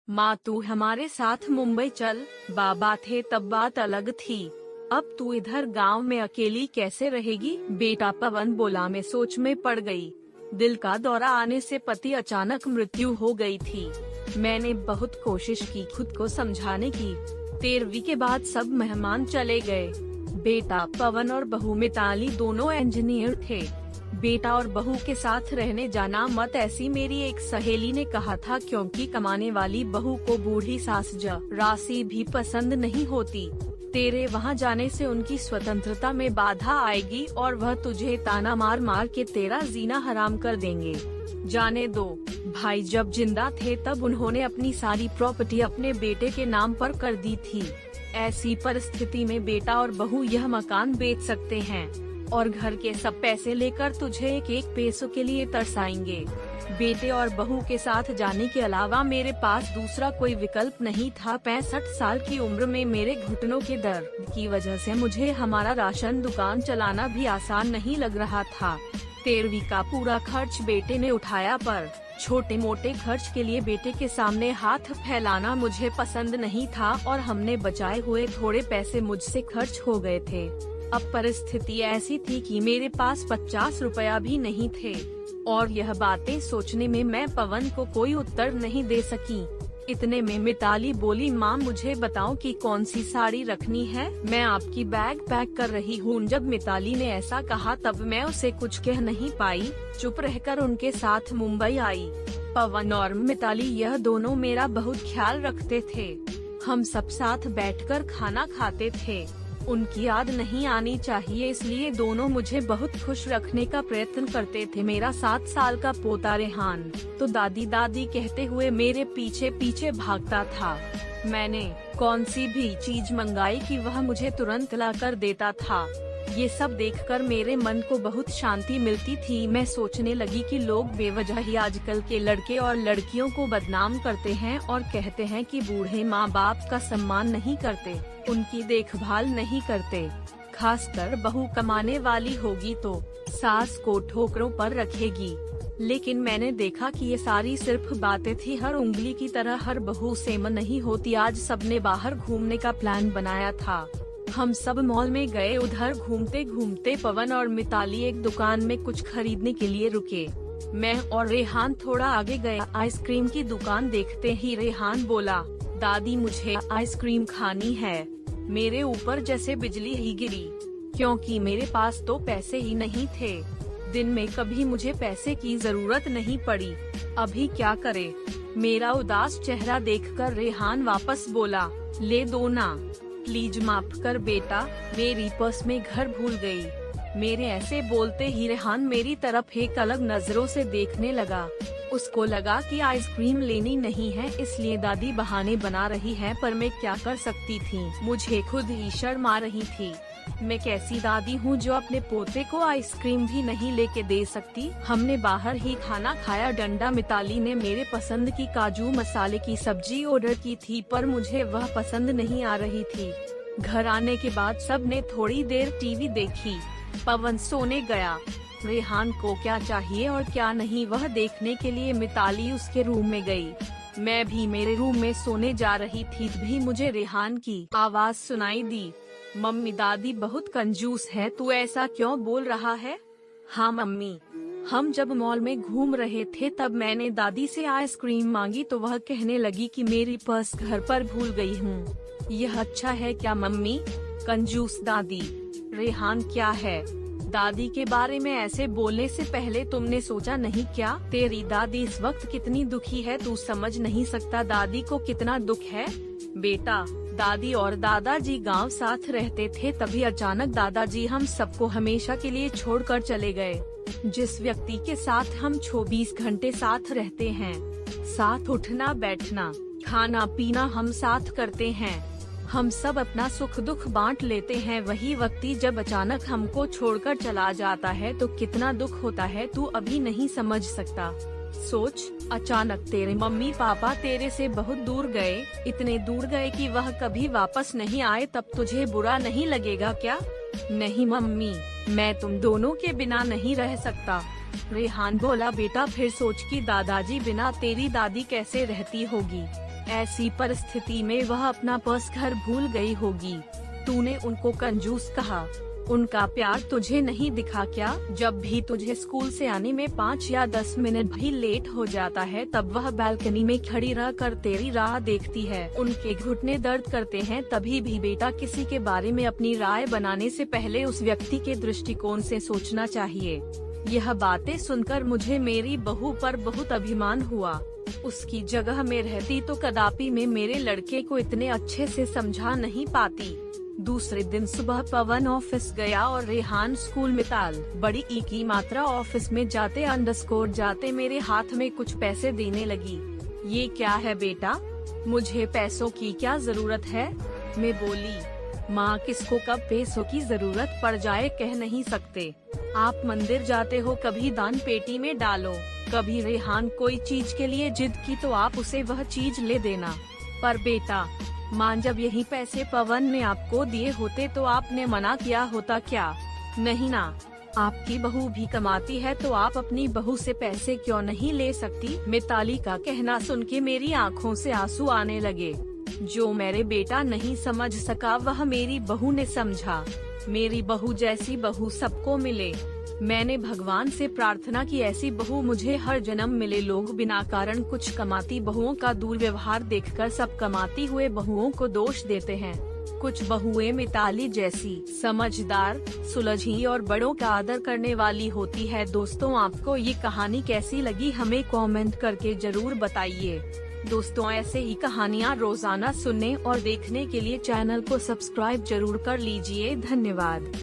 माँ तू हमारे साथ मुंबई चल। बाबा थे तब बात अलग थी, अब तू इधर गांव में अकेली कैसे रहेगी? बेटा पवन बोला। मैं सोच में पड़ गई। दिल का दौरा आने से पति अचानक मृत्यु हो गई थी। मैंने बहुत कोशिश की खुद को समझाने की। 13वीं के बाद सब मेहमान चले गए। बेटा पवन और बहू मिताली दोनों इंजीनियर थे। बेटा और बहू के साथ रहने जाना मत, ऐसी मेरी एक सहेली ने कहा था, क्योंकि कमाने वाली बहू को बूढ़ी सास राशि भी पसंद नहीं होती। तेरे वहाँ जाने से उनकी स्वतंत्रता में बाधा आएगी और वह तुझे ताना मार मार के तेरा जीना हराम कर देंगे। जाने दो। भाई जब जिंदा थे तब उन्होंने अपनी सारी प्रॉपर्टी अपने बेटे के नाम पर कर दी थी। ऐसी परिस्थिति में बेटा और बहू यह मकान बेच सकते हैं और घर के सब पैसे लेकर तुझे एक एक पैसों के लिए तरसाएंगे। बेटे और बहू के साथ जाने के अलावा मेरे पास दूसरा कोई विकल्प नहीं था। 65 साल की उम्र में मेरे घुटनों के दर्द की वजह से मुझे हमारा राशन दुकान चलाना भी आसान नहीं लग रहा था। 13वीं का पूरा खर्च बेटे ने उठाया, पर छोटे मोटे खर्च के लिए बेटे के सामने हाथ फैलाना मुझे पसंद नहीं था और हमने बचाए हुए थोड़े पैसे मुझसे खर्च हो गए थे। अब परिस्थिति ऐसी थी कि मेरे पास 50 रुपया भी नहीं थे और यह बातें सोचने में मैं पवन को कोई उत्तर नहीं दे सकी। इतने में मिताली बोली, माँ मुझे बताओ कि कौन सी साड़ी रखनी है, मैं आपकी बैग पैक कर रही हूँ। जब मिताली ने ऐसा कहा तब मैं उसे कुछ कह नहीं पाई, चुप रहकर उनके साथ मुंबई आई। पवन और मिताली यह दोनों मेरा बहुत ख्याल रखते थे। हम सब साथ बैठकर खाना खाते थे। उनकी याद नहीं आनी चाहिए, इसलिए दोनों मुझे बहुत खुश रखने का प्रयत्न करते थे। मेरा 7 साल का पोता रेहान तो दादी दादी कहते हुए मेरे पीछे पीछे भागता था। मैंने कौन सी भी चीज मंगाई कि वह मुझे तुरंत ला कर देता था। ये सब देखकर मेरे मन को बहुत शांति मिलती थी। मैं सोचने लगी कि लोग बेवजह ही आजकल के लड़के और लड़कियों को बदनाम करते हैं और कहते हैं कि बूढ़े माँ बाप का सम्मान नहीं करते, उनकी देखभाल नहीं करते। खासकर बहू कमाने वाली होगी तो सास को ठोकरों पर रखेगी। लेकिन मैंने देखा कि ये सारी सिर्फ बातें थी। हर उंगली की तरह हर बहू सेम नहीं होती। आज सबने बाहर घूमने का प्लान बनाया था। हम सब मॉल में गए। उधर घूमते घूमते पवन और मिताली एक दुकान में कुछ खरीदने के लिए रुके। मैं और रेहान थोड़ा आगे गए। आइसक्रीम की दुकान देखते ही रेहान बोला, दादी मुझे आइसक्रीम खानी है। मेरे ऊपर जैसे बिजली ही गिरी, क्योंकि मेरे पास तो पैसे ही नहीं थे। दिन में कभी मुझे पैसे की जरूरत नहीं पड़ी, अभी क्या करे। मेरा उदास चेहरा देखकर रेहान वापस बोला, ले दो ना, प्लीज माफ कर बेटा, मेरी पर्स में घर भूल गई। मेरे ऐसे बोलते ही रेहान मेरी तरफ एक अलग नजरों से देखने लगा। उसको लगा कि आइसक्रीम लेनी नहीं है, इसलिए दादी बहाने बना रही है, पर मैं क्या कर सकती थी। मुझे खुद ही शर्म आ रही थी। मैं कैसी दादी हूँ जो अपने पोते को आइसक्रीम भी नहीं लेके दे सकती। हमने बाहर ही खाना खाया। डंडा मिताली ने मेरे पसंद की काजू मसाले की सब्जी ऑर्डर की थी, पर मुझे वह पसंद नहीं आ रही थी। घर आने के बाद सबने थोड़ी देर टीवी देखी। पवन सोने गया। रेहान को क्या चाहिए और क्या नहीं वह देखने के लिए मिताली उसके रूम में गई। मैं भी मेरे रूम में सोने जा रही थी, भी मुझे रेहान की आवाज सुनाई दी, मम्मी दादी बहुत कंजूस है, तू ऐसा क्यों बोल रहा है? हाँ मम्मी, हम जब मॉल में घूम रहे थे तब मैंने दादी से आइसक्रीम मांगी तो वह कहने लगी कि मेरी पर्स घर पर भूल गई हूँ। यह अच्छा है क्या मम्मी? कंजूस दादी। रेहान क्या है? दादी के बारे में ऐसे बोलने से पहले तुमने सोचा नहीं क्या? तेरी दादी इस वक्त कितनी दुखी है, तू समझ नहीं सकता दादी को कितना दुख है। बेटा, दादी और दादाजी गांव साथ रहते थे, तभी अचानक दादाजी हम सबको हमेशा के लिए छोड़कर चले गए। जिस व्यक्ति के साथ हम 24 घंटे साथ रहते हैं, साथ उठना बैठना खाना पीना हम साथ करते हैं, हम सब अपना सुख दुख बांट लेते हैं, वही व्यक्ति जब अचानक हमको छोड़कर चला जाता है तो कितना दुख होता है, तू अभी नहीं समझ सकता। सोच, अचानक तेरे मम्मी पापा तेरे से बहुत दूर गए, इतने दूर गए कि वह कभी वापस नहीं आए, तब तुझे बुरा नहीं लगेगा क्या? नहीं मम्मी, मैं तुम दोनों के बिना नहीं रह सकता। रेहान बोला, बेटा फिर सोच कि दादाजी बिना तेरी दादी कैसे रहती होगी। ऐसी परिस्थिति में वह अपना पर्स घर भूल गई होगी। तूने उनको कंजूस कहा। उनका प्यार तुझे नहीं दिखा क्या? जब भी तुझे स्कूल से आने में 5 या 10 मिनट भी लेट हो जाता है तब वह बालकनी में खड़ी रह कर तेरी राह देखती है। उनके घुटने दर्द करते हैं तभी भी बेटा किसी के बारे में अपनी राय बनाने से पहले उस व्यक्ति के दृष्टिकोण से सोचना चाहिए। यह बातें सुनकर मुझे मेरी बहू पर बहुत अभिमान हुआ। उसकी जगह में रहती तो कदापि मैं मेरे लड़के को इतने अच्छे से समझा नहीं पाती। दूसरे दिन सुबह पवन ऑफिस गया और रेहान स्कूल में ताल बड़ी ई की मात्रा ऑफिस में जाते मेरे हाथ में कुछ पैसे देने लगी। ये क्या है बेटा, मुझे पैसों की क्या जरूरत है? मैं बोली, माँ किसको कब पैसों की जरूरत पड़ जाए कह नहीं सकते। आप मंदिर जाते हो, कभी दान पेटी में डालो। कभी रेहान कोई चीज के लिए जिद की तो आप उसे वह चीज ले देना। पर बेटा माँ, जब यही पैसे पवन ने आपको दिए होते तो आपने मना किया होता क्या? नहीं ना, आपकी बहू भी कमाती है तो आप अपनी बहू से पैसे क्यों नहीं ले सकती? मिताली का कहना सुन के मेरी आँखों से आंसू आने लगे। जो मेरे बेटा नहीं समझ सका वह मेरी बहू ने समझा। मेरी बहू जैसी बहू सबको मिले। मैंने भगवान से प्रार्थना की ऐसी बहू मुझे हर जन्म मिले। लोग बिना कारण कुछ कमाती बहुओं का दुर्व्यवहार देखकर सब कमाती हुए बहुओं को दोष देते हैं। कुछ बहुएं मिताली जैसी समझदार, सुलझी और बड़ों का आदर करने वाली होती है। दोस्तों, आपको ये कहानी कैसी लगी हमें कमेंट करके जरूर बताइए। दोस्तों, ऐसे ही कहानियाँ रोजाना सुनने और देखने के लिए चैनल को सब्सक्राइब जरूर कर लीजिए। धन्यवाद।